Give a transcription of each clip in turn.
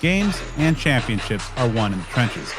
Games and championships are won in the trenches.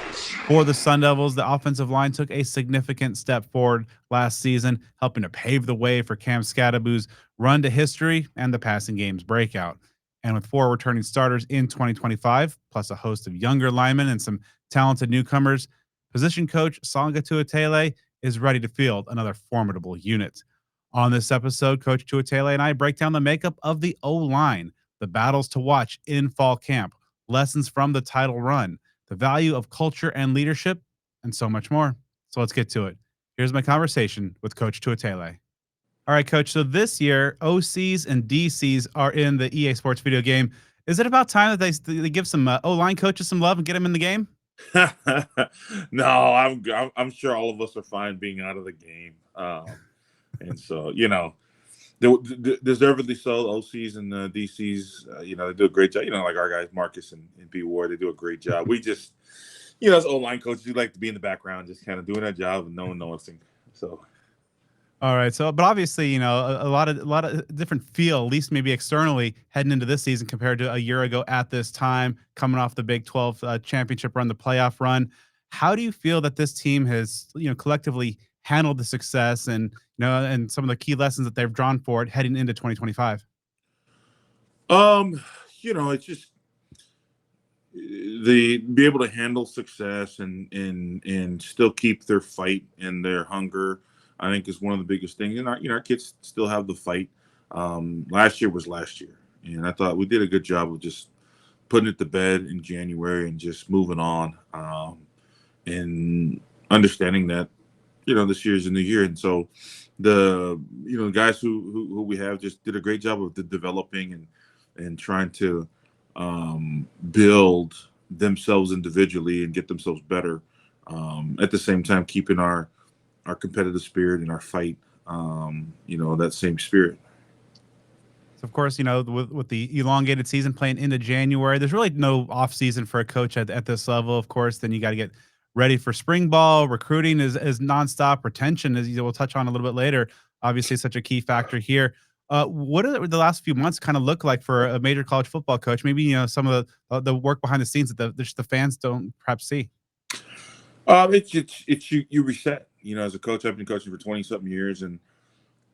For the Sun Devils, the offensive line took a significant step forward last season, helping to pave the way for Cam Scadaboo's run to history and the passing game's breakout. And with 4 returning starters in 2025, plus a host of younger linemen and some talented newcomers, position coach Saga Tuitele is ready to field another formidable unit. On this episode, Coach Tuitele and I break down the makeup of the O line, the battles to watch in fall camp, lessons from the title run, the value of culture and leadership, and so much more. So let's get to it. Here's my conversation with Coach Tuitele. All right, Coach. So this year, OCs and DCs are in the EA Sports video game. Is it about time that they give some O line coaches some love and get them in the game? No, I'm sure all of us are fine being out of the game, and so deservedly so. OCs and DCs, they do a great job. Like our guys Marcus and P Ward, they do a great job. We just, as O line coaches, we like to be in the background, just kind of doing our job and no one noticing. So. All right. So, but obviously, a lot of different feel, at least maybe externally, heading into this season compared to a year ago at this time, coming off the Big 12 championship run, the playoff run. How do you feel that this team has, collectively handled the success and some of the key lessons that they've drawn for it heading into 2025? It's just be able to handle success and still keep their fight and their hunger. I think is one of the biggest things. And our kids still have the fight. Last year was last year, and I thought we did a good job of just putting it to bed in January and just moving on, and understanding that this year is a new year, and so the guys who we have just did a great job of developing and trying to build themselves individually and get themselves better. At the same time, keeping our competitive spirit and our fight, that same spirit. So of course, with the elongated season playing into January, there's really no off season for a coach at this level. Of course, then you got to get ready for spring ball. Recruiting is nonstop. Retention, as we'll touch on a little bit later, obviously such a key factor here. What do the last few months kind of look like for a major college football coach? Maybe some of the work behind the scenes that the fans don't perhaps see. It's you reset. As a coach, I've been coaching for 20-something years, and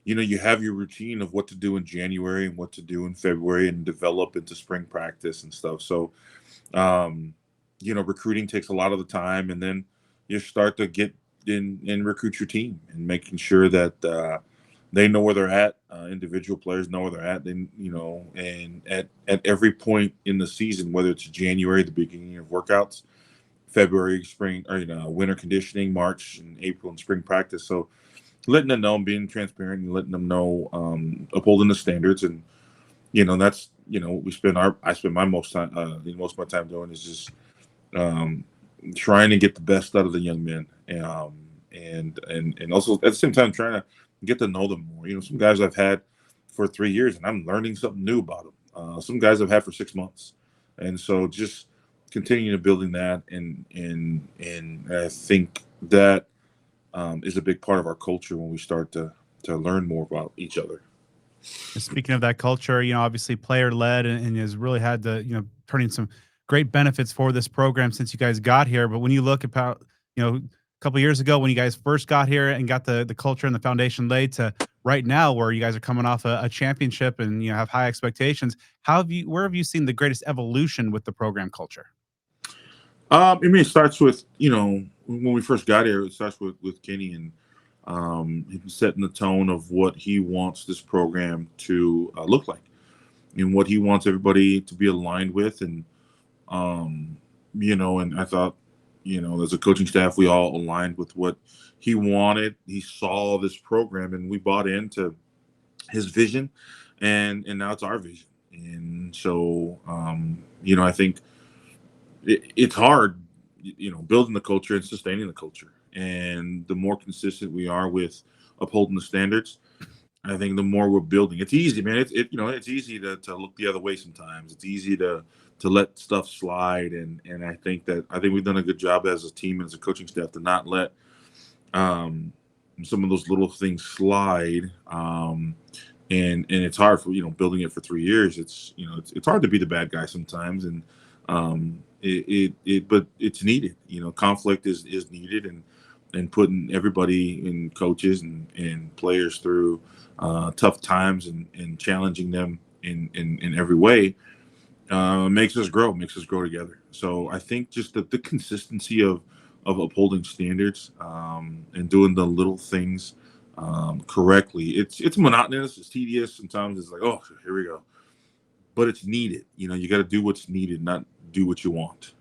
you have your routine of what to do in January and what to do in February and develop into spring practice and stuff. So, recruiting takes a lot of the time, and then you start to get in and recruit your team and making sure that they know where they're at. Individual players know where they're at. Then, and at every point in the season, whether it's January, the beginning of workouts, February, spring, or winter conditioning, March and April and spring practice. So letting them know, being transparent and letting them know, upholding the standards. And that's I spend my most time most of my time doing is just trying to get the best out of the young men, and also at the same time trying to get to know them more. Some guys I've had for 3 years and I'm learning something new about them. Some guys I've had for 6 months, and so just continuing to building that, and I think that is a big part of our culture when we start to learn more about each other. Speaking of that culture, obviously player led and has really had the, turning some great benefits for this program since you guys got here. But when you look about, a couple of years ago when you guys first got here and got the culture and the foundation laid to right now where you guys are coming off a championship and have high expectations, where have you seen the greatest evolution with the program culture? It starts with, when we first got here, it starts with Kenny and setting the tone of what he wants this program to look like and what he wants everybody to be aligned with. And, and I thought, as a coaching staff, we all aligned with what he wanted. He saw this program and we bought into his vision, and now it's our vision. And so, I think it's hard, building the culture and sustaining the culture. And the more consistent we are with upholding the standards, I think the more we're building. It's easy, man. It's easy to look the other way sometimes. It's easy to let stuff slide. And I think we've done a good job as a team and as a coaching staff to not let some of those little things slide. And it's hard for, building it for 3 years. It's hard to be the bad guy sometimes. And But it's needed. Conflict is needed, and putting everybody and coaches and players through tough times and challenging them in every way makes us grow together. So I think just the consistency of upholding standards and doing the little things correctly. It's monotonous. It's tedious. Sometimes it's like, oh, here we go. But it's needed. You got to do what's needed, not do what you want.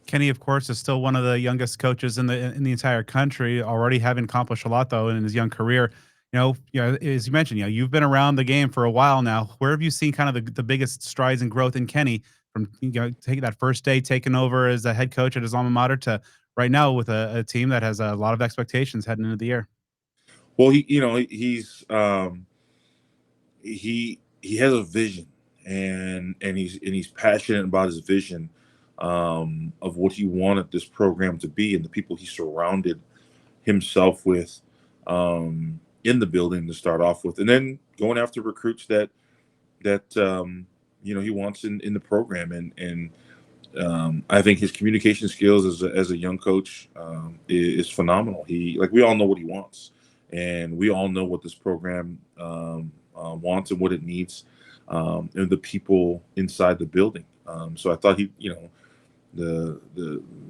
Kenny, of course, is still one of the youngest coaches in the entire country, already having accomplished a lot though in his young career. As you mentioned, you've been around the game for a while now. Where have you seen kind of the biggest strides and growth in Kenny from taking that first day, taking over as a head coach at his alma mater to right now with a team that has a lot of expectations heading into the year? Well, he has a vision, and he's passionate about his vision of what he wanted this program to be and the people he surrounded himself with in the building to start off with, and then going after recruits that he wants in the program, and I think his communication skills as a young coach is phenomenal. We all know what he wants, and we all know what this program wants and what it needs, and the people inside the building. So I thought the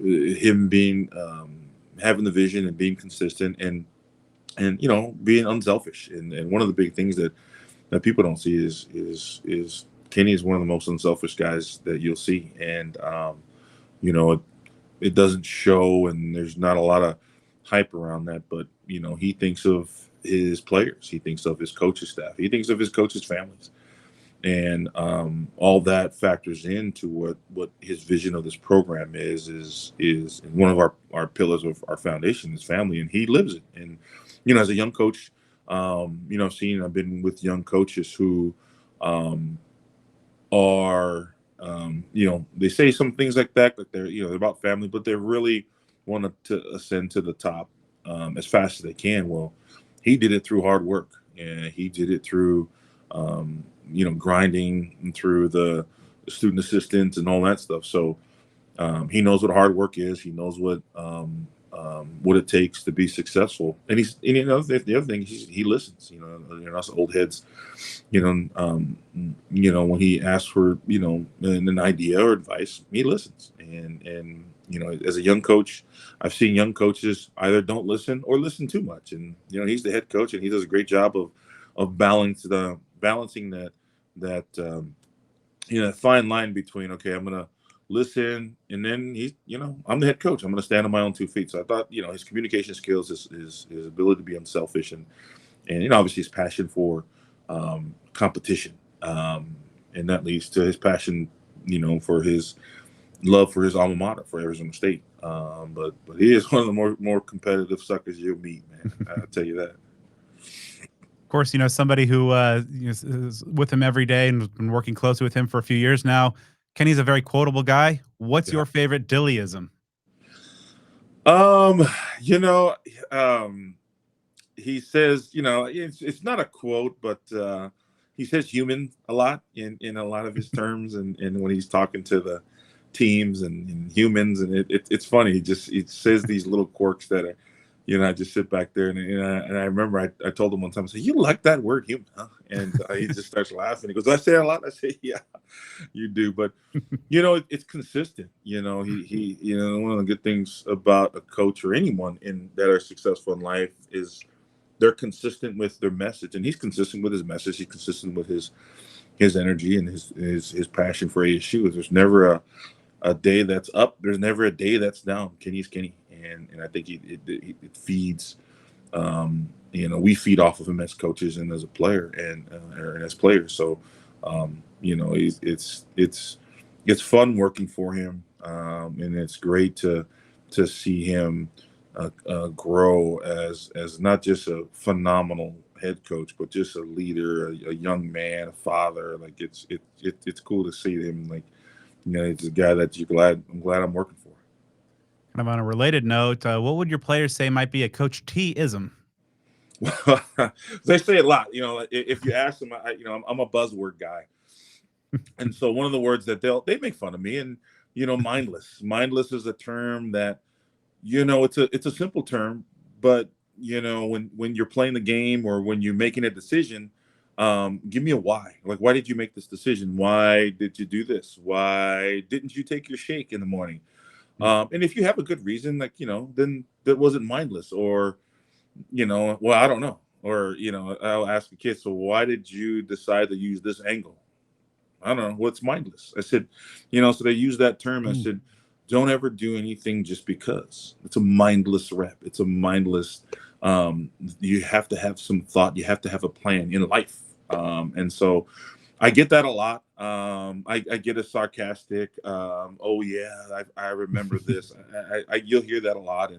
him being having the vision and being consistent and being unselfish, and one of the big things that people don't see is Kenny is one of the most unselfish guys that you'll see, and it doesn't show, and there's not a lot of hype around that, but he thinks of his players, he thinks of his coaches staff, he thinks of his coaches families, and all that factors into what his vision of this program is and one of our pillars of our foundation is family, and he lives it. And as a young coach, I've been with young coaches who are they say some things like that, like they're about family, but they really want to ascend to the top as fast as they can. Well, he did it through hard work, and he did it through grinding, and through the student assistants and all that stuff. So he knows what hard work is. He knows what it takes to be successful. And the other thing, he listens. Us old heads, when he asks for an idea or advice, he listens. And as a young coach, I've seen young coaches either don't listen or listen too much. And he's the head coach, and he does a great job of balancing that fine line between, okay, I'm gonna listen, and then I'm the head coach, I'm gonna stand on my own 2 feet. So I thought his communication skills, his ability to be unselfish, and obviously his passion for competition, and that leads to his passion for his love for his alma mater, for Arizona State. But he is one of the more competitive suckers you'll meet, man. I'll tell you that. Of course, somebody who is with him every day and has been working closely with him for a few years now. Kenny's a very quotable guy. What's Yeah. your favorite Dillyism? Um, you know, he says, it's not a quote, but he says human a lot in a lot of his terms, and when he's talking to the teams and humans, and it's funny. He says these little quirks that are, I just sit back there, and I remember I told him one time, I said, "You like that word human, huh?" And he just starts laughing. He goes, "I say it a lot." I say, "Yeah, you do," but it's consistent. One of the good things about a coach or anyone that are successful in life is they're consistent with their message, and he's consistent with his message. He's consistent with his energy and his passion for ASU. There's never a day that's up. There's never a day that's down. Kenny's Kenny, and I think it feeds. We feed off of him as coaches and as a player, and as players. So, it's fun working for him, and it's great to see him grow as not just a phenomenal head coach, but just a leader, a young man, a father. Like it's cool to see him. Like it's a guy that I'm glad I'm working for. Kind of on a related note, what would your players say might be a Coach T-ism? They say a lot. If you ask them, I'm a buzzword guy. And so one of the words that they make fun of me, and mindless. Mindless is a term that it's a simple term, but when you're playing the game or when you're making a decision, give me a why. Like, why did you make this decision? Why did you do this? Why didn't you take your shake in the morning? And if you have a good reason, like, then that wasn't mindless. Or, well, I don't know. Or, I'll ask the kids, so why did you decide to use this angle? I don't know. What's mindless? I said, so they use that term. I said, don't ever do anything just because. It's a mindless rep. It's a mindless, you have to have some thought. You have to have a plan in life. And so I get that a lot. I get a sarcastic, oh yeah, I remember this. You'll hear that a lot.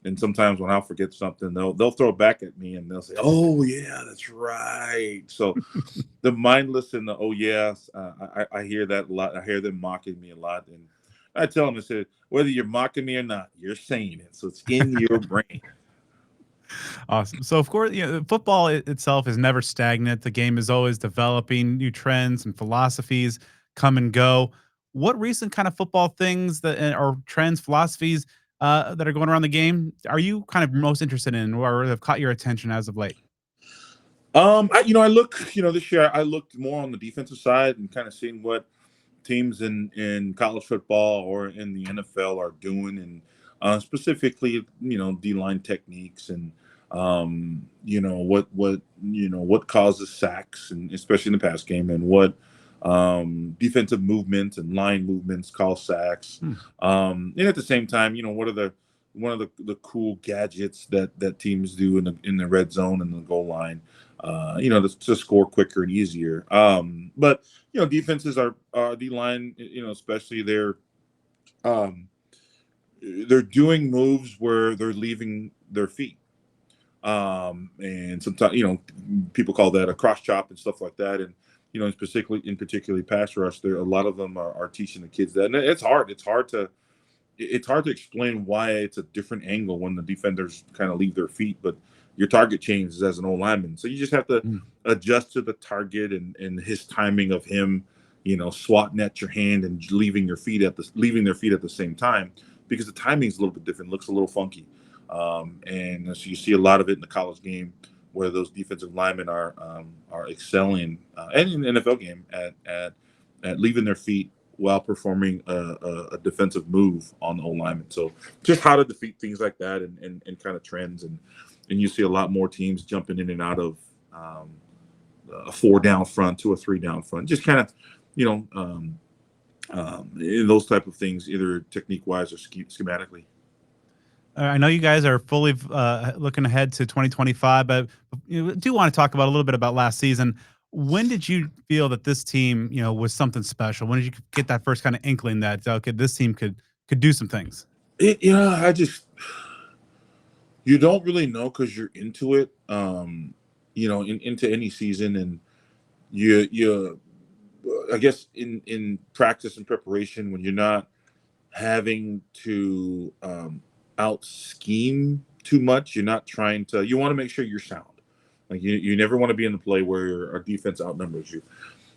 And sometimes when I'll forget something, they'll throw it back at me and they'll say, "Oh yeah, that's right." So the mindless and the "oh yes," I hear that a lot. I hear them mocking me a lot, and I tell them, I said, whether you're mocking me or not, you're saying it, so it's in your brain. Awesome. So, of course, football itself is never stagnant. The game is always developing. New trends and philosophies come and go. What recent kind of football things or trends, philosophies that are going around the game are you kind of most interested in, or have caught your attention as of late? I look, this year I looked more on the defensive side and kind of seeing what teams in college football or in the NFL are doing, and specifically, D-line techniques and what causes sacks, and especially in the pass game, and what defensive movements and line movements cause sacks. Hmm. And at the same time, what are one of the cool gadgets that teams do in the red zone and the goal line, to score quicker and easier. But defenses are D line, especially um, they're doing moves where they're leaving their feet. And sometimes, people call that a cross chop and stuff like that. And, in particularly pass rush, there a lot of them are teaching the kids that. And it's hard. It's hard to explain why it's a different angle when the defenders kind of leave their feet, but your target changes as an old lineman. So you just have to adjust to the target and his timing of him, swatting at your hand and leaving their feet at the same time, because the timing is a little bit different, looks a little funky. And so you see a lot of it in the college game where those defensive linemen are excelling, and in the NFL game at leaving their feet while performing a defensive move on the O lineman. So just how to defeat things like that, and kind of trends, and you see a lot more teams jumping in and out of a 4 down front to a 3 down front, just kind of in those type of things, either technique wise or schematically. I know you guys are fully looking ahead to 2025, but do want to talk about a little bit about last season. When did you feel that this team, was something special? When did you get that first kind of inkling that, okay, this team could do some things? I just, you don't really know because you're into it, into any season, and you I guess in practice and preparation, when you're not having to out scheme too much, you're not trying to. You want to make sure you're sound. Like, you never want to be in the play where our defense outnumbers you.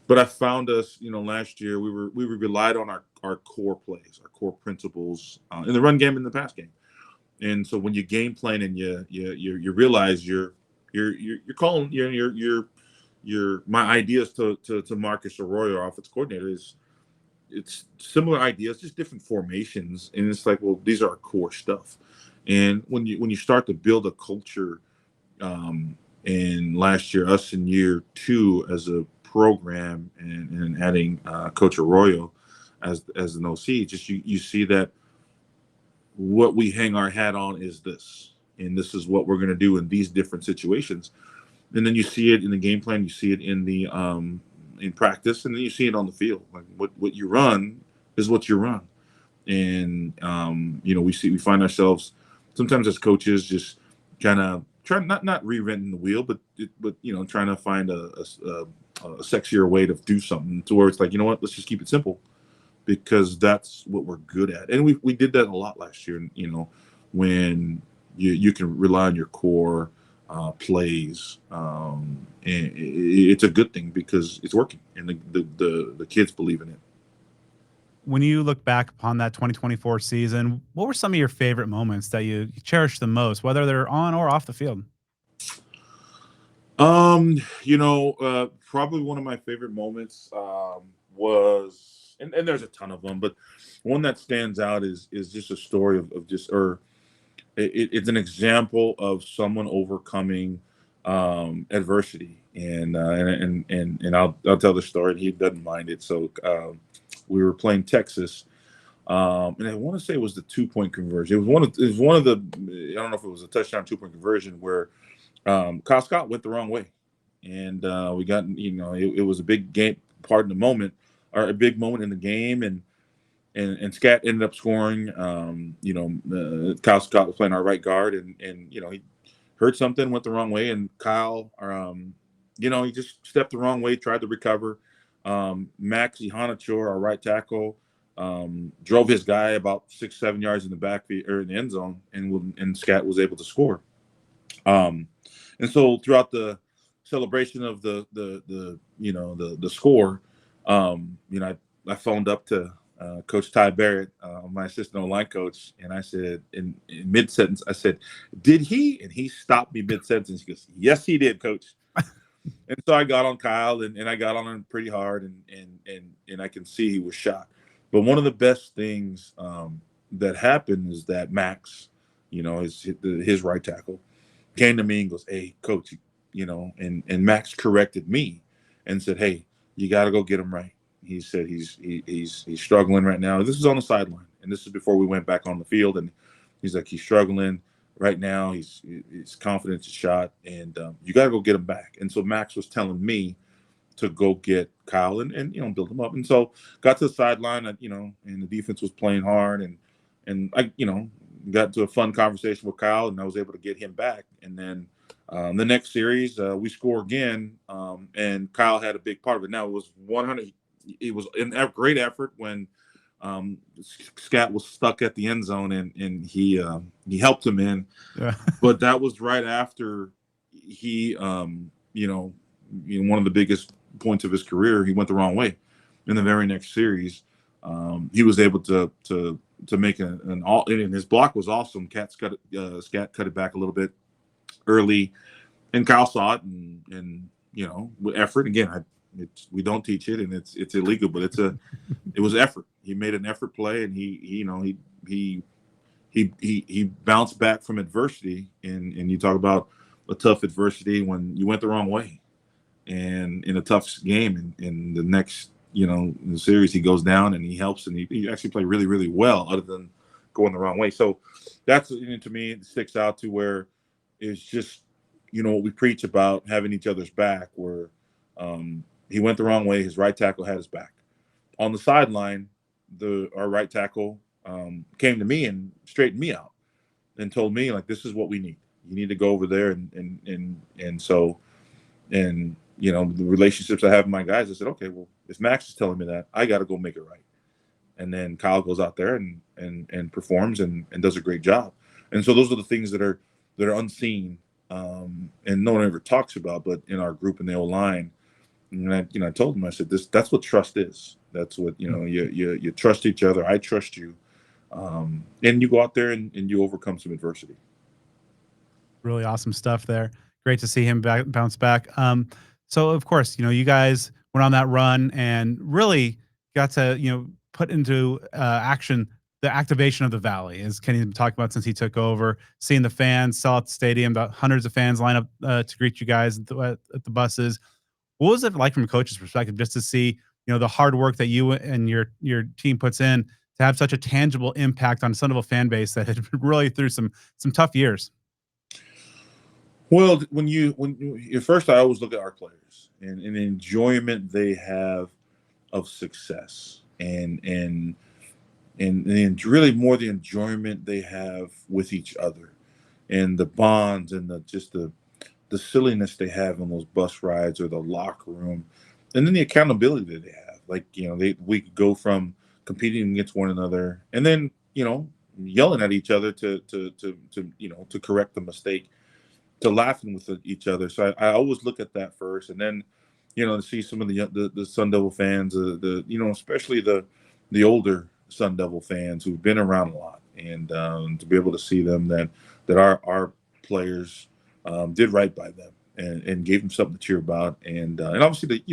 But I found us, last year we relied on our core plays, our core principles, in the run game and the pass game. And so when you game plan and you realize you're calling your my ideas to Marcus Arroyo, our offensive coordinator, is it's similar ideas, just different formations, and it's like, well, these are our core stuff. And when you start to build a culture, and last year, us in year 2 as a program, and adding Coach Arroyo as an OC, just you see that what we hang our hat on is this, and this is what we're going to do in these different situations. And then you see it in the game plan, you see it in practice, and then you see it on the field. Like, what you run is what you run. And we find ourselves sometimes as coaches just kind of trying, not reinventing the wheel, but trying to find a sexier way to do something, to where it's like, let's just keep it simple, because that's what we're good at. And we did that a lot last year, when you can rely on your core, plays, and it's a good thing because it's working, and the kids believe in it. When you look back upon that 2024 season, what were some of your favorite moments that you cherish the most, whether they're on or off the field? Probably one of my favorite moments was, and there's a ton of them, but one that stands out is just a story of just, or it's an example of someone overcoming adversity, and I'll tell the story, and he doesn't mind it. So we were playing Texas, and I want to say it was the 2 point conversion. It was one of the, I don't know if it was a touchdown 2 point conversion where Kyle Scott went the wrong way, and we got, it was a big game part in the moment, or a big moment in the game, and Scat ended up scoring. Kyle Scott was playing our right guard, and he heard something, went the wrong way, and Kyle, he just stepped the wrong way, tried to recover. Max Ihanachor, our right tackle, drove his guy about 6-7 yards in the backfield or in the end zone, and Scat was able to score. And so throughout the celebration of the score, I phoned up to Coach Ty Barrett, my assistant line coach, and I said in mid sentence, I said, "Did he?" And he stopped me mid sentence. He goes, "Yes, he did, Coach." And so I got on Kyle, and I got on him pretty hard, and I can see he was shocked. But one of the best things that happened is that Max, his right tackle, came to me and goes, "Hey, Coach," and Max corrected me and said, "Hey, you got to go get him right." He said he's struggling right now. This is on the sideline, and this is before we went back on the field. And he's like, he's struggling right now. His confidence is shot, and you got to go get him back. And so Max was telling me to go get Kyle and build him up. And so got to the sideline, and the defense was playing hard, and I got to a fun conversation with Kyle, and I was able to get him back. And then the next series, we score again, and Kyle had a big part of it. Now it was 100. It was a great effort when Scat was stuck at the end zone, and he helped him in. Yeah. But that was right after he, one of the biggest points of his career, he went the wrong way. In the very next series, he was able to make an all, and his block was awesome. Scat cut it back a little bit early, and Kyle saw it, and with effort. Again, we don't teach it, and it's illegal, but it was effort. He made an effort play, and he bounced back from adversity. And you talk about a tough adversity when you went the wrong way, and in a tough game, in the next in the series, he goes down and he helps, and he actually played really, really well, other than going the wrong way. So that's, to me, it sticks out to where it's just what we preach about, having each other's back, where he went the wrong way, his right tackle had his back. On the sideline, our right tackle came to me and straightened me out and told me, like, this is what we need. You need to go over there, and so the relationships I have with my guys, I said, okay, well, if Max is telling me that, I got to go make it right. And then Kyle goes out there and performs and does a great job. And so those are the things that are unseen, and no one ever talks about, but in our group in the O line. And I told him, I said, that's what trust is. That's what, you trust each other. I trust you. And you go out there and you overcome some adversity. Really awesome stuff there. Great to see him bounce back. So of course, you guys went on that run and really got to, put into action the activation of the Valley, as Kenny's been talking about since he took over. Seeing the fans sell out the stadium, about hundreds of fans line up to greet you guys at the buses. What was it like from a coach's perspective, just to see, the hard work that you and your team puts in to have such a tangible impact on some of a fan base that had really through some tough years? Well, when at first, I always look at our players and the enjoyment they have of success, and really more the enjoyment they have with each other, and the bonds, and the silliness they have on those bus rides or the locker room, and then the accountability that they have. Like, we could go from competing against one another, and then yelling at each other to correct the mistake, laughing with each other. So I always look at that first, and then to see some of the Sun Devil fans, especially the older Sun Devil fans who've been around a lot, and to be able to see them that our players did right by them and gave them something to cheer about, and obviously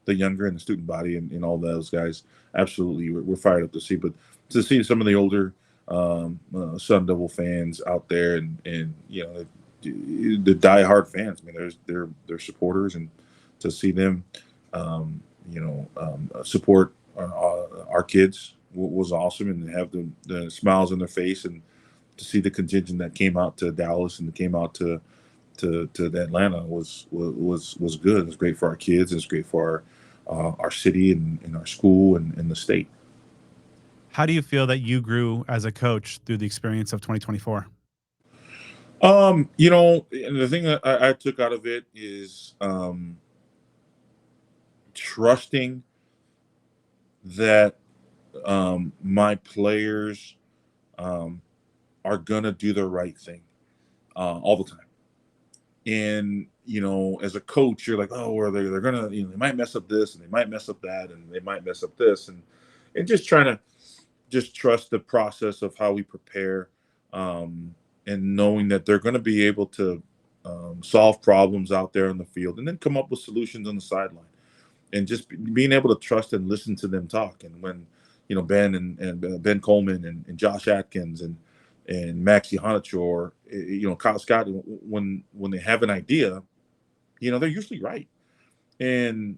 the younger and the student body and all those guys absolutely we're fired up to see. But to see some of the older Sun Devil fans out there, and the diehard fans, I mean, they're supporters, and to see them, support our kids was awesome, and have the smiles on their face, and to see the contingent that came out to Dallas and came out to Atlanta was good. It was great for our kids. It's great for our city and our school and the state. How do you feel that you grew as a coach through the experience of 2024? And the thing that I took out of it is trusting that my players are gonna do the right thing all the time. And as a coach, you're like, oh, or they're gonna, they might mess up this, and they might mess up that, and they might mess up this, and just trying to just trust the process of how we prepare, and knowing that they're going to be able to solve problems out there in the field, and then come up with solutions on the sideline, and just being able to trust and listen to them talk. And when Ben and Ben Coleman and Josh Atkins and Maxie Honachor, Kyle Scott, when they have an idea, they're usually right. And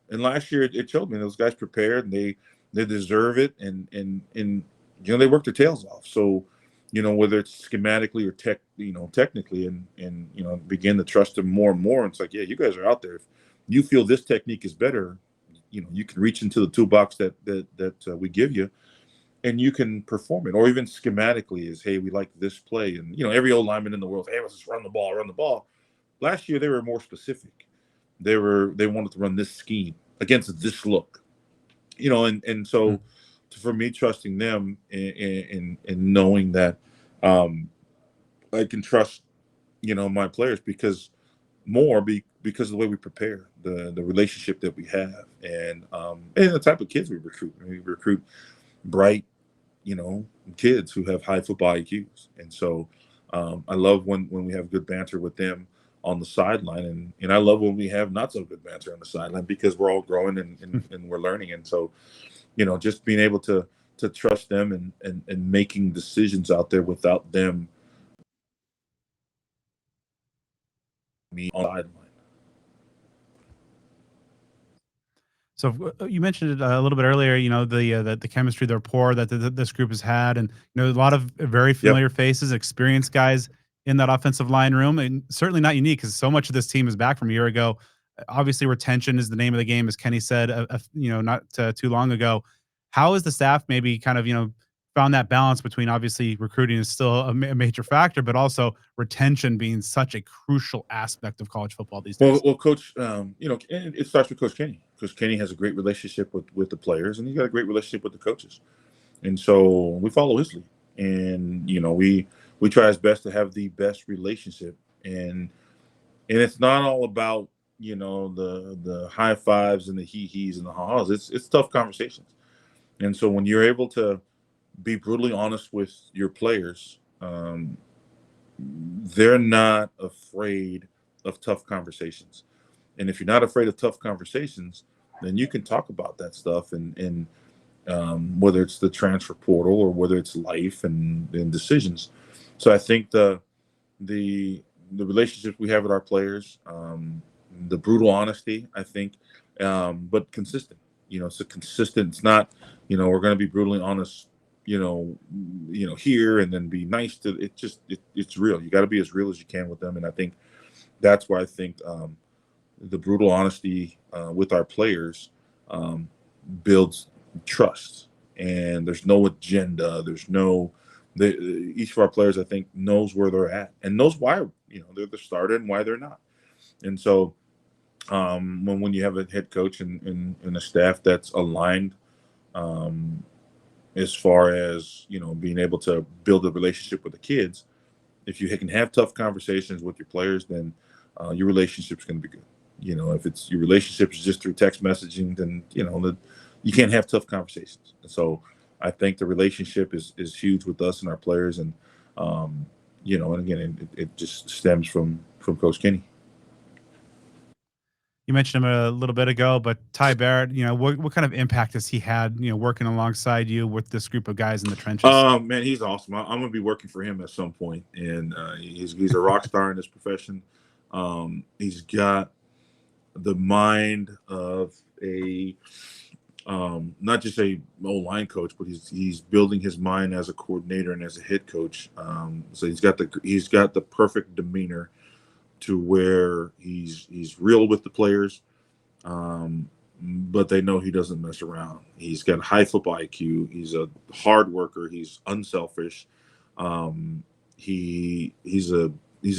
last year it showed me those guys prepared, and they deserve it, and they work their tails off. So whether it's schematically or technically, and begin to trust them more and more. It's like, yeah, you guys are out there. If you feel this technique is better, you can reach into the toolbox that we give you, and you can perform it. Or even schematically is, hey, we like this play, and every old lineman in the world, hey, let's just run the ball. Last year they were more specific. They wanted to run this scheme against this look, and so for me, trusting them and knowing that I can trust my players because of the way we prepare, the relationship that we have, and the type of kids we recruit. We recruit bright, kids who have high football IQs, and so I love when we have good banter with them on the sideline, and I love when we have not so good banter on the sideline, because we're all growing and we're learning. And so just being able to trust them and making decisions out there without them me on the sideline. So you mentioned it a little bit earlier, the chemistry, the rapport that this group has had, and a lot of very familiar faces, experienced guys in that offensive line room, and certainly not unique because so much of this team is back from a year ago. Obviously, retention is the name of the game, as Kenny said, not too long ago. How has the staff maybe kind of found that balance between, obviously recruiting is still a major factor, but also retention being such a crucial aspect of college football these days? Well, Coach, it starts with Coach Kenny. Coach Kenny has a great relationship with the players, and he's got a great relationship with the coaches. And so we follow his lead, and we try his best to have the best relationship, and it's not all about the high fives and the he's and the ha-has. It's tough conversations. And so when you're able to be brutally honest with your players, they're not afraid of tough conversations. And if you're not afraid of tough conversations, then you can talk about that stuff, and whether it's the transfer portal or whether it's life and decisions. So I think the relationship we have with our players, the brutal honesty, I think, but consistent. It's a consistent. It's not, we're going to be brutally honest, here, and then be nice to it. It's real. You got to be as real as you can with them, and I think that's why I think the brutal honesty with our players builds trust, and there's no agenda. There's no. Each of our players, I think, knows where they're at and knows why they're the starter and why they're not. And so when you have a head coach and a staff that's aligned, as far as being able to build a relationship with the kids, if you can have tough conversations with your players, then your relationship's going to be good. You know, if it's your relationship is just through text messaging, then you can't have tough conversations. And so I think the relationship is huge with us and our players, and and again, it just stems from Coach Kenny. You mentioned him a little bit ago, but Ty Barrett, what kind of impact has he had, working alongside you with this group of guys in the trenches? Man, he's awesome. I'm going to be working for him at some point, and he's a rock star in this profession. He's got the mind of a not just a O-line coach, but he's building his mind as a coordinator and as a head coach. So he's got the perfect demeanor to where he's real with the players, but they know he doesn't mess around. He's got high football IQ. He's a hard worker. He's unselfish. He's a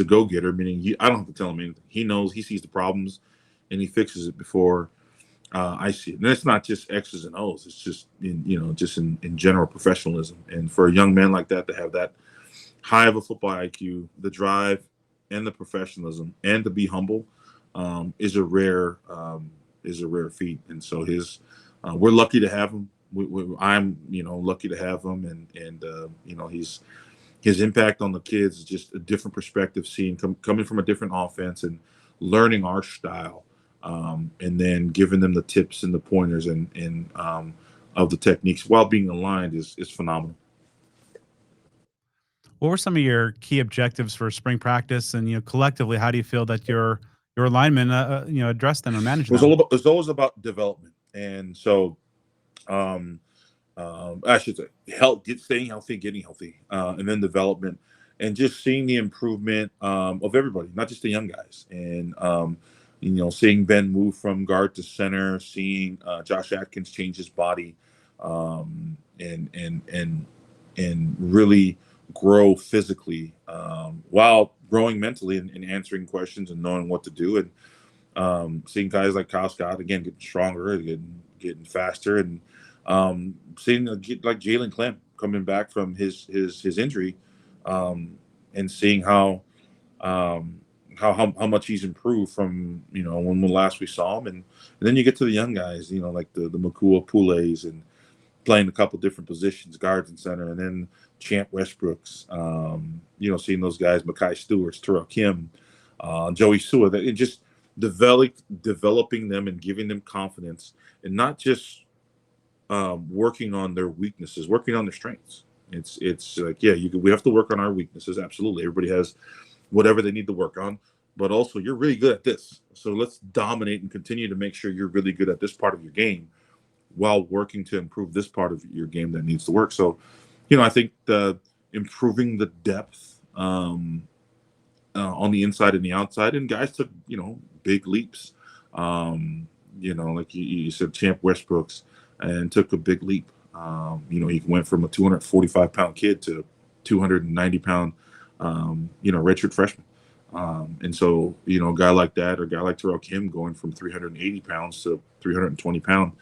go-getter, meaning I don't have to tell him anything. He knows, he sees the problems, and he fixes it before I see it. And it's not just X's and O's. It's just in general professionalism. And for a young man like that to have that high of a football IQ, the drive, and the professionalism, and to be humble, is a rare feat. And so we're lucky to have him. I'm lucky to have him, and his impact on the kids is just a different perspective, seeing coming from a different offense and learning our style, and then giving them the tips and the pointers and of the techniques while being aligned is phenomenal. What were some of your key objectives for spring practice, and collectively, how do you feel that your linemen address them or manage them? It was always about development, and so I should say staying healthy, getting healthy, and then development, and just seeing the improvement of everybody, not just the young guys, and seeing Ben move from guard to center, seeing Josh Atkins change his body, and really grow physically, while growing mentally and answering questions and knowing what to do, and seeing guys like Kyle Scott again getting stronger, getting faster, and seeing like Jalen Clem coming back from his injury, and seeing how much he's improved from when last we saw him, and then you get to the young guys, like the Makua Poules, and playing a couple different positions, guards and center, and then Champ Westbrooks, seeing those guys, Makai Stewart's, Terrell Kim, Joey Sua, and just developing them and giving them confidence, and not just working on their weaknesses, working on their strengths. It's like, we have to work on our weaknesses. Absolutely. Everybody has whatever they need to work on, but also you're really good at this. So let's dominate and continue to make sure you're really good at this part of your game while working to improve this part of your game that needs to work. So, I think improving the depth on the inside and the outside, and guys took, big leaps. Like you said, Champ Westbrooks, and took a big leap. He went from a 245-pound kid to 290-pound, redshirt freshman. And so, a guy like that, or a guy like Terrell Kim going from 380 pounds to 320 pound,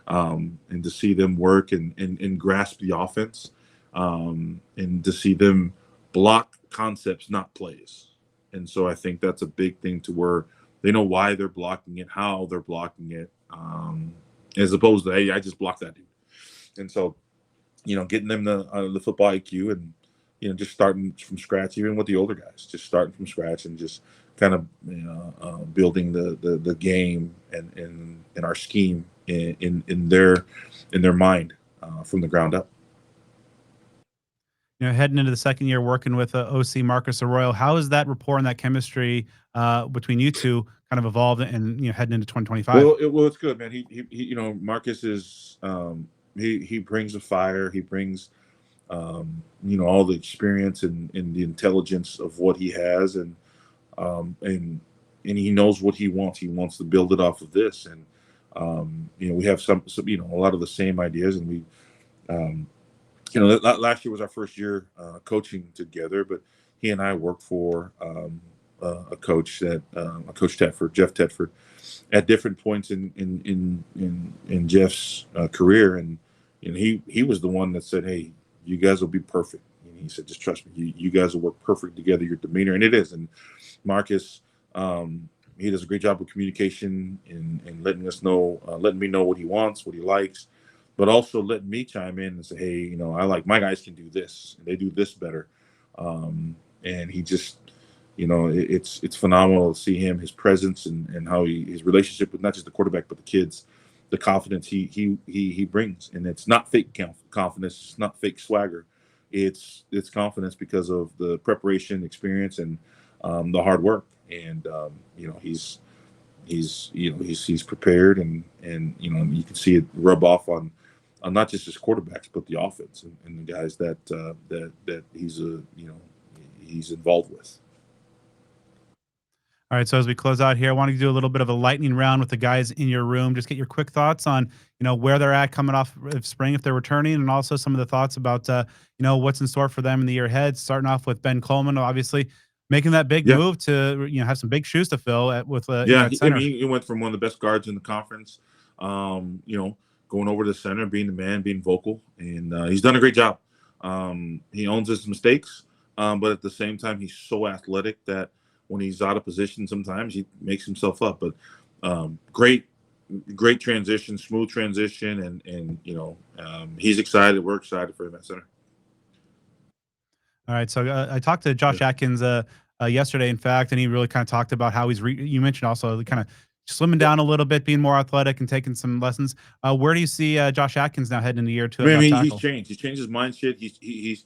and to see them work and grasp the offense, and to see them block concepts, not plays. And so I think that's a big thing, to where they know why they're blocking it, how they're blocking it, as opposed to, hey, I just blocked that dude. And so, getting them the football IQ, and just starting from scratch, even with the older guys, just starting from scratch, and just kind of building the game and our scheme in their mind, from the ground up. Heading into the second year working with OC Marcus Arroyo, how is that rapport and that chemistry between you two kind of evolved, and heading into 2025? Well, it's good, man. He Marcus is he brings a fire. He brings all the experience and the intelligence of what he has, and he knows what he wants. He wants to build it off of this, and we have some a lot of the same ideas, and we last year was our first year coaching together, but he and I worked for a coach Tedford, Jeff Tedford, at different points in Jeff's career, and he was the one that said, "Hey, you guys will be perfect." And He said, just trust me, you guys will work perfect together. Your demeanor, and it is. And Marcus, he does a great job of communication and letting us know, letting me know what he wants, what he likes, but also letting me chime in and say, hey, I like my guys can do this. They do this better. And he just, it's phenomenal to see him, his presence, and how his relationship with not just the quarterback but the kids, the confidence he brings, and it's not fake confidence, it's not fake swagger, it's confidence because of the preparation, experience, and the hard work, and he's prepared, and you can see it rub off on not just his quarterbacks but the offense and the guys that he's involved with. All right, so as we close out here, I want to do a little bit of a lightning round with the guys in your room. Just get your quick thoughts on, where they're at coming off of spring if they're returning, and also some of the thoughts about, what's in store for them in the year ahead. Starting off with Ben Coleman, obviously making that big Yeah. move to, have some big shoes to fill with Yeah, at center. he went from one of the best guards in the conference, going over to the center, being the man, being vocal, and he's done a great job. He owns his mistakes, but at the same time, he's so athletic that when he's out of position, sometimes he makes himself up. But great transition, smooth transition, and he's excited. We're excited for him at center. All right, so I talked to Josh Atkins yesterday, in fact, and he really kind of talked about how you mentioned also kind of slimming down a little bit, being more athletic, and taking some lessons. Where do you see Josh Atkins now heading into year two at I left mean, he's tackle? changed. He's changed his mindset. He's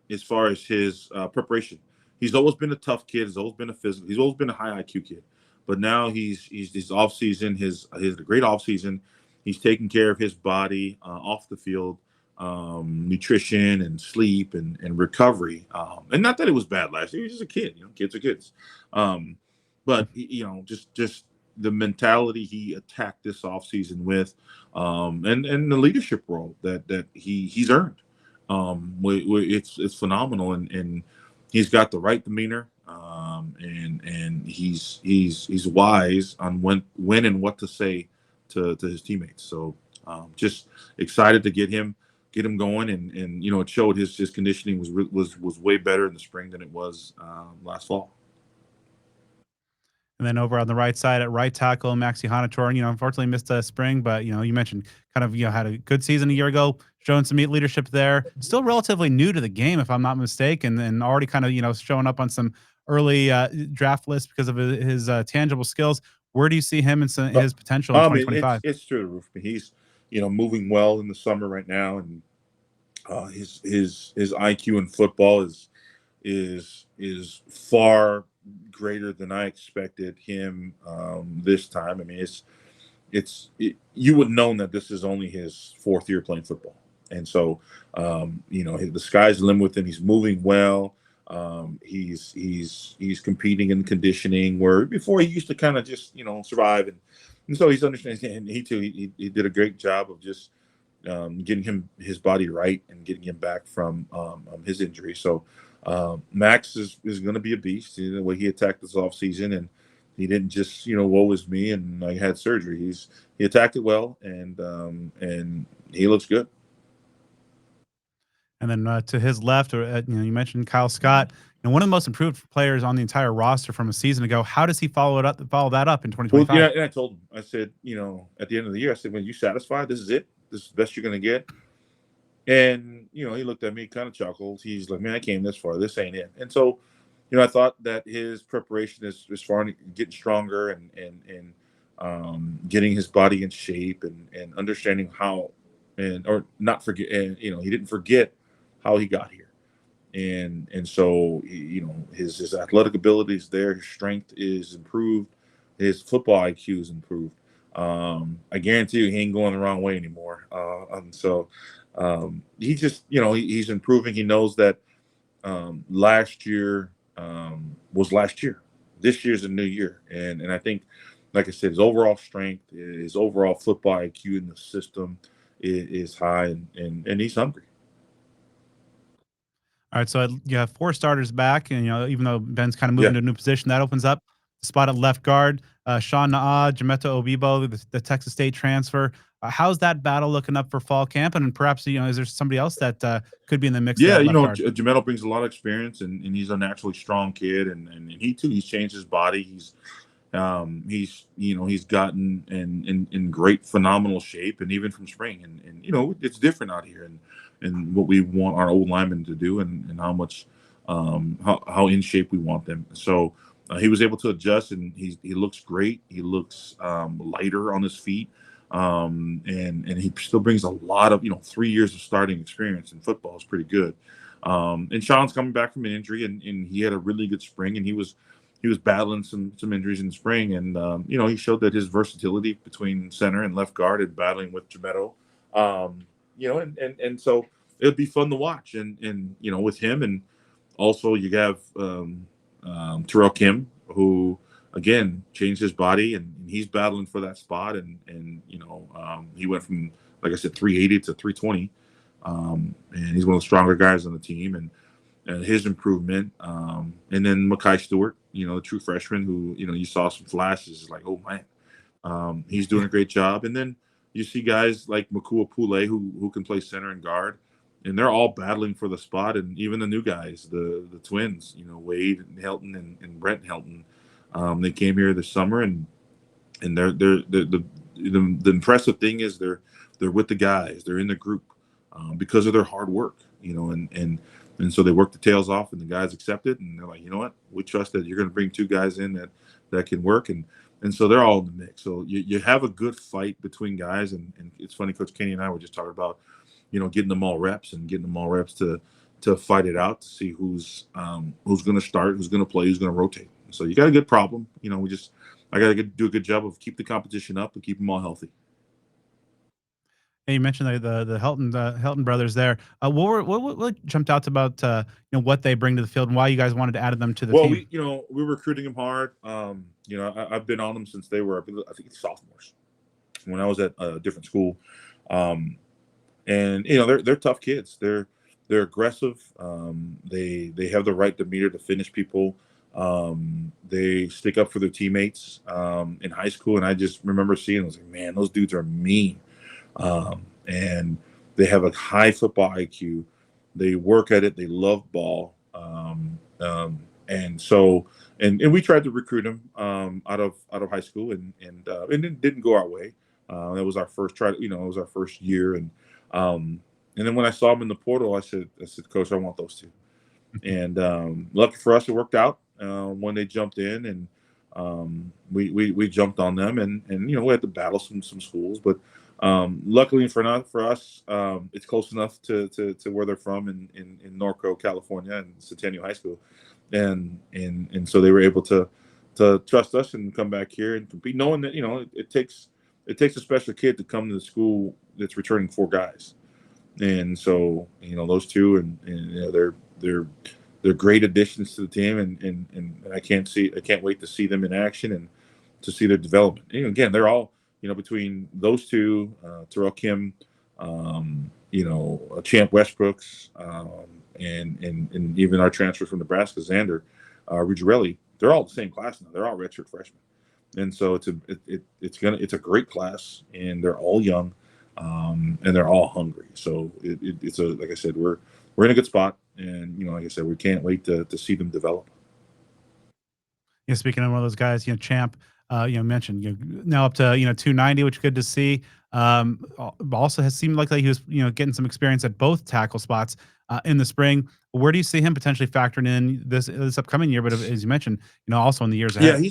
as far as his preparation. He's always been a tough kid. He's always been a physical. He's always been a high IQ kid. But now he's his off season. His great off season. He's taking care of his body off the field, nutrition and sleep and recovery. And not that it was bad last year. He was just a kid. Kids are kids. But just the mentality he attacked this offseason with, and the leadership role that he's earned. It's phenomenal, and he's got the right demeanor, and he's wise on when and what to say to his teammates. So just excited to get him going, and it showed his conditioning was way better in the spring than it was last fall. And then over on the right side at right tackle, Maxi Hanator, unfortunately missed a spring, but you mentioned kind of had a good season a year ago, showing some leadership there. Still relatively new to the game, if I'm not mistaken, and already kind of showing up on some early draft lists because of his tangible skills. Where do you see him and his potential in It's 2025? through the roof. He's moving well in the summer right now, and his IQ in football is far greater than I expected him this time. I mean, you would know that this is only his fourth year playing football, and so the sky's the limit with him. He's moving well. He's competing in conditioning where before he used to kind of just survive, and so he's understanding. And he did a great job of just getting his body right and getting him back from his injury. So Max is going to be a beast. The way he attacked this offseason, and he didn't just woe is me and I had surgery. He attacked it well, and he looks good. And then to his left, or you mentioned Kyle Scott, one of the most improved players on the entire roster from a season ago. How does he follow that up in Well, 2025? and I told him, I said, at the end of the year, I said, when you satisfied, this is it. This is the best you're going to get. And, he looked at me, kind of chuckled. He's like, man, I came this far. This ain't it. And so, I thought that his preparation is far in getting stronger and getting his body in shape and understanding how, or not forget, and, he didn't forget how he got here. And so, his athletic ability is there. His strength is improved. His football IQ is improved. I guarantee you he ain't going the wrong way anymore. And so, he just, he's improving. He knows that last year was last year. This year's a new year, and I think, like I said, his overall strength, his overall football IQ in the system is high, and he's hungry. All right, so you have four starters back, and even though Ben's kind of moving Yeah. to a new position, that opens up spot at left guard. Sean Naa, Jameto Obibo, the Texas State transfer. How's that battle looking up for fall camp? And perhaps, is there somebody else that could be in the mix there Yeah, at left guard? Jamel brings a lot of experience, and he's a naturally strong kid, and he too, he's changed his body. He's gotten in great phenomenal shape, and even from spring, and it's different out here, and what we want our old linemen to do, and how much how in shape we want them. So he was able to adjust, and he looks great. He looks lighter on his feet. And he still brings a lot of 3 years of starting experience in football is pretty good. And Sean's coming back from an injury, and he had a really good spring, and he was battling some injuries in the spring, and he showed that his versatility between center and left guard and battling with Jameto, and so it'd be fun to watch, and with him, and also you have Terrell Kim, who again changed his body, and he's battling for that spot, and he went from, like I said, 380 to 320, and he's one of the stronger guys on the team, and his improvement, and then Makai Stewart, the true freshman who you saw some flashes, like, oh man, he's doing a great job, and then you see guys like Makua Pule who can play center and guard, and they're all battling for the spot, and even the new guys, the twins, Wade Helton and Brent Helton. They came here this summer, and they're the impressive thing is they're with the guys, they're in the group because of their hard work, and so they work the tails off, and the guys accept it, and they're like, you know what, we trust that you're going to bring two guys in that can work, and so they're all in the mix. So you have a good fight between guys, and it's funny, Coach Kenny and I were just talking about getting them all reps to fight it out, to see who's going to start, who's going to play, who's going to rotate. So you got a good problem. I got to do a good job of keep the competition up and keep them all healthy. Hey, you mentioned the Helton brothers there. What jumped out about what they bring to the field and why you guys wanted to add them to the team? Well, we're recruiting them hard. I've been on them since they were, I think, sophomores when I was at a different school, and they're tough kids. They're aggressive. They have the right demeanor to finish people. They stick up for their teammates in high school, and I just remember seeing, I was like, man, those dudes are mean, and they have a high football IQ. They work at it. They love ball, and so we tried to recruit them out of high school, and it didn't go our way. That was our first try. It was our first year, and then when I saw them in the portal, I said, Coach, I want those two. And lucky for us, it worked out when they jumped in, and we jumped on them, and we had to battle some schools, but luckily for us, it's close enough to where they're from in Norco, California, and Centennial High School, and so they were able to trust us and come back here and compete, knowing that it takes a special kid to come to the school that's returning 4 guys, and so those two, and they're great additions to the team, and I can't wait to see them in action and to see their development. And again, they're all between those two, Terrell Kim, Champ Westbrooks, and even our transfer from Nebraska, Xander Ruggiarelli, they're all the same class now. They're all redshirt freshmen, and so it's a great class, and they're all young, and they're all hungry. So it's like I said, we're in a good spot, and like I said, we can't wait to see them develop. Yeah, speaking of one of those guys, Champ, mentioned now up to 290, which is good to see. Also has seemed like he was getting some experience at both tackle spots in the spring. Where do you see him potentially factoring in this upcoming year? But as you mentioned, also in the years ahead.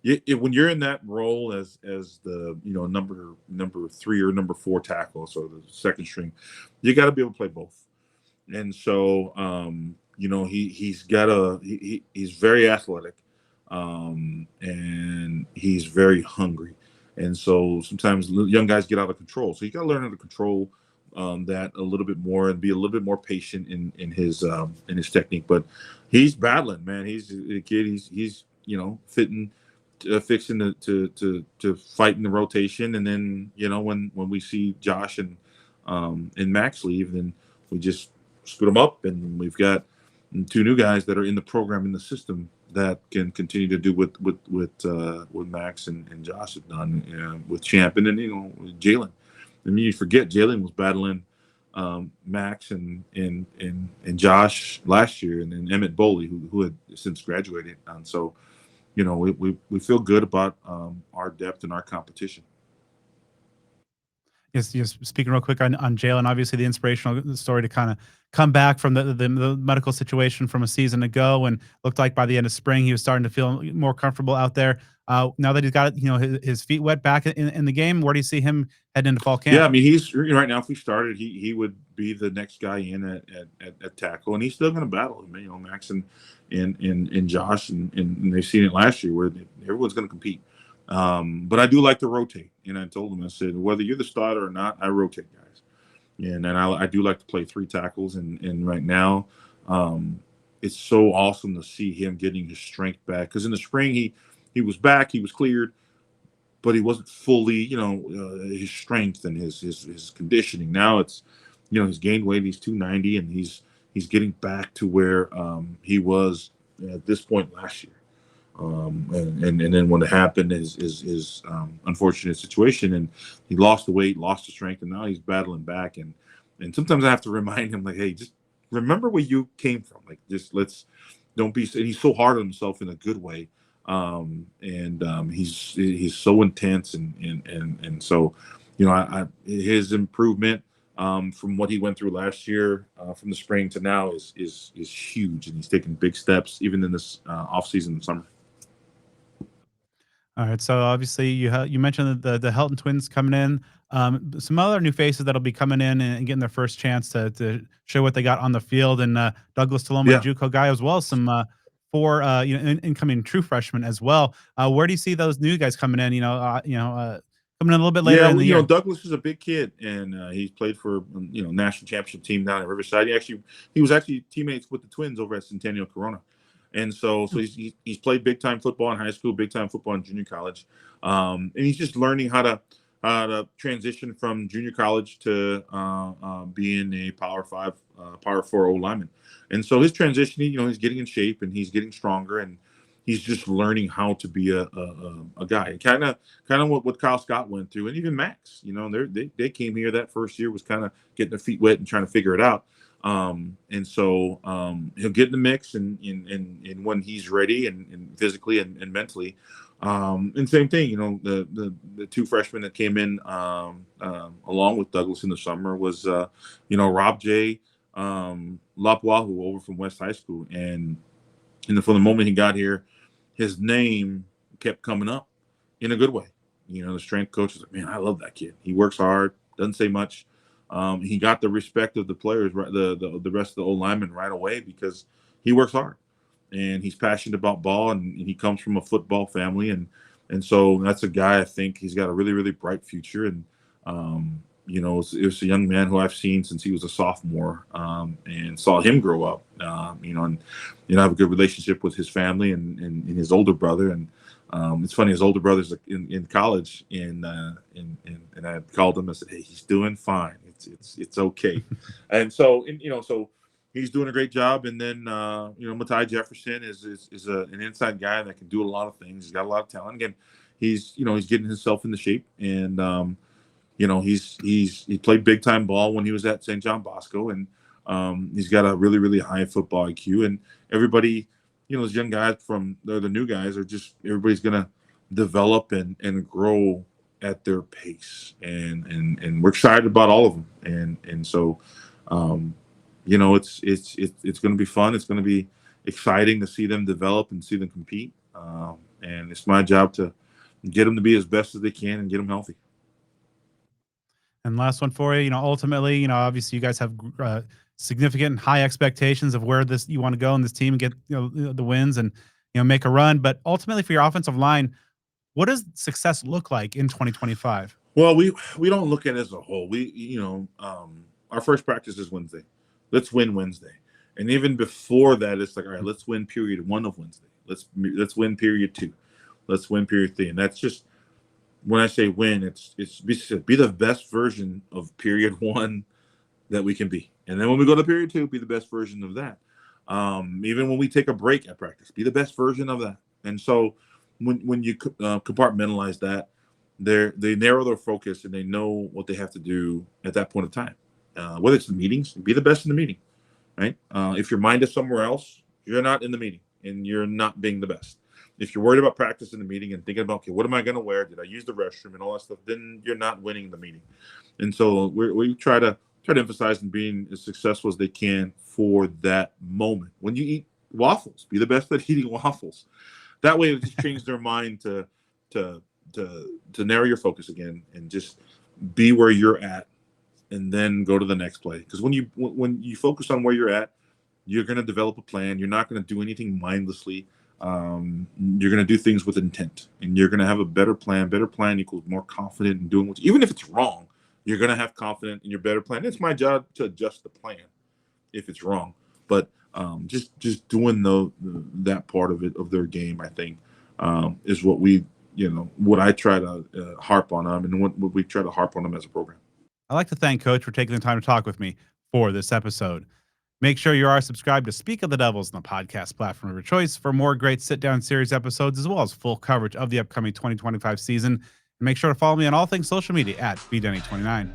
Yeah, when you're in that role as the number 3 or number 4 tackle, so the second string, you got to be able to play both. And so he's very athletic, and he's very hungry, and so sometimes young guys get out of control. So you got to learn how to control that a little bit more and be a little bit more patient in his technique. But he's battling, man. He's a kid. He's fixing to fight in the rotation, and then when we see Josh and Max leave, then we just split them up, and we've got 2 new guys that are in the program, in the system, that can continue to do what Max and Josh have done with Champ, and then with Jalen. I mean, you forget Jalen was battling Max and Josh last year, and then Emmett Boley, who had since graduated. And so, we feel good about our depth and our competition. Yes. Speaking real quick on Jalen, obviously the inspirational story to kind of come back from the medical situation from a season ago, and looked like by the end of spring he was starting to feel more comfortable out there. Now that he's got his feet wet back in the game, where do you see him heading into fall camp? Yeah, I mean, he's right now. If we started, he would be the next guy in at tackle, and he's still going to battle. Max and Josh, and they've seen it last year where everyone's going to compete. But I do like to rotate, and I told him, I said, whether you're the starter or not, I rotate guys, and then I do like to play 3 tackles, and right now, it's so awesome to see him getting his strength back, because in the spring he was back, he was cleared, but he wasn't fully, his strength and his conditioning. Now it's, he's gained weight. He's 290, and he's getting back to where he was at this point last year. And then when it happened, his unfortunate situation, and he lost the weight, lost the strength, and now he's battling back. And sometimes I have to remind him, like, hey, just remember where you came from. Like, just don't be. And he's so hard on himself in a good way. He's so intense, and so, his improvement from what he went through last year, from the spring to now, is huge, and he's taking big steps even in this off season in summer. All right, so obviously you mentioned the Helton twins coming in. Some other new faces that'll be coming in and getting their first chance to show what they got on the field, and Douglas Taloma, Yeah. JUCO guy, as well as some 4 incoming true freshmen as well. Where do you see those new guys coming in? Coming in a little bit later in the year. Douglas is a big kid, and he's played for national championship team down at Riverside. He was actually teammates with the twins over at Centennial Corona. And so he's played big time football in high school, big time football in junior college, and he's just learning how to transition from junior college to being a Power 5, Power 4 O lineman. And so his transition, he's getting in shape and he's getting stronger, and he's just learning how to be a guy. Kind of what Kyle Scott went through, and even Max. They came here that first year, was kind of getting their feet wet and trying to figure it out. And so he'll get in the mix, and when he's ready, and physically and mentally. And same thing, the 2 freshmen that came in along with Douglas in the summer was Rob J. Lapwahu over from West High School, and from the moment he got here, his name kept coming up in a good way. The strength coach was like, man, I love that kid. He works hard, doesn't say much. He got the respect of the players, the rest of the old linemen right away, because he works hard and he's passionate about ball, and he comes from a football family, and so that's a guy, I think he's got a really, really bright future. And it's a young man who I've seen since he was a sophomore, and saw him grow up. And I have a good relationship with his family and his older brother. And it's funny, his older brother's in college, and I called him. I said, hey, he's doing fine. It's okay. And so he's doing a great job. And then Matai Jefferson is an inside guy that can do a lot of things. He's got a lot of talent. Again, he's getting himself into shape, and he played big time ball when he was at St. John Bosco, and he's got a really, really high football IQ. And everybody, those young guys they're the new guys, are just, everybody's gonna develop and grow at their pace, and we're excited about all of them. And so it's going to be fun. It's going to be exciting to see them develop and see them compete. And it's my job to get them to be as best as they can and get them healthy. And last one for you, ultimately, obviously you guys have significant high expectations of where you want to go in this team and get the wins and make a run. But ultimately, for your offensive line, what does success look like in 2025? Well, we don't look at it as a whole. Our first practice is Wednesday. Let's win Wednesday. And even before that, it's like, all right, let's win period 1 of Wednesday. Let's win period 2. Let's win period 3. And that's just, when I say win, it's be the best version of period 1 that we can be. And then when we go to period 2, be the best version of that. Even when we take a break at practice, be the best version of that. And so when you compartmentalize that, they narrow their focus and they know what they have to do at that point of time. Whether it's the meetings, be the best in the meeting, right? If your mind is somewhere else, you're not in the meeting and you're not being the best. If you're worried about practice in the meeting and thinking about, okay, what am I going to wear? Did I use the restroom and all that stuff? Then you're not winning the meeting. And so we try to emphasize in being as successful as they can for that moment. When you eat waffles, be the best at eating waffles. That way, it just changes their mind to narrow your focus again and just be where you're at, and then go to the next play. Because when you focus on where you're at, you're going to develop a plan. You're not going to do anything mindlessly. You're going to do things with intent, and you're going to have a better plan. Better plan equals more confident in doing what, even if it's wrong, you're going to have confidence in your better plan. It's my job to adjust the plan if it's wrong, but just doing that part of their game, I think, is what what I try to harp on them, and what we try to harp on them as a program. I'd like to thank Coach for taking the time to talk with me for this episode. Make sure you are subscribed to Speak of the Devils on the podcast platform of your choice for more great sit-down series episodes, as well as full coverage of the upcoming 2025 season. And make sure to follow me on all things social media at BDenny29.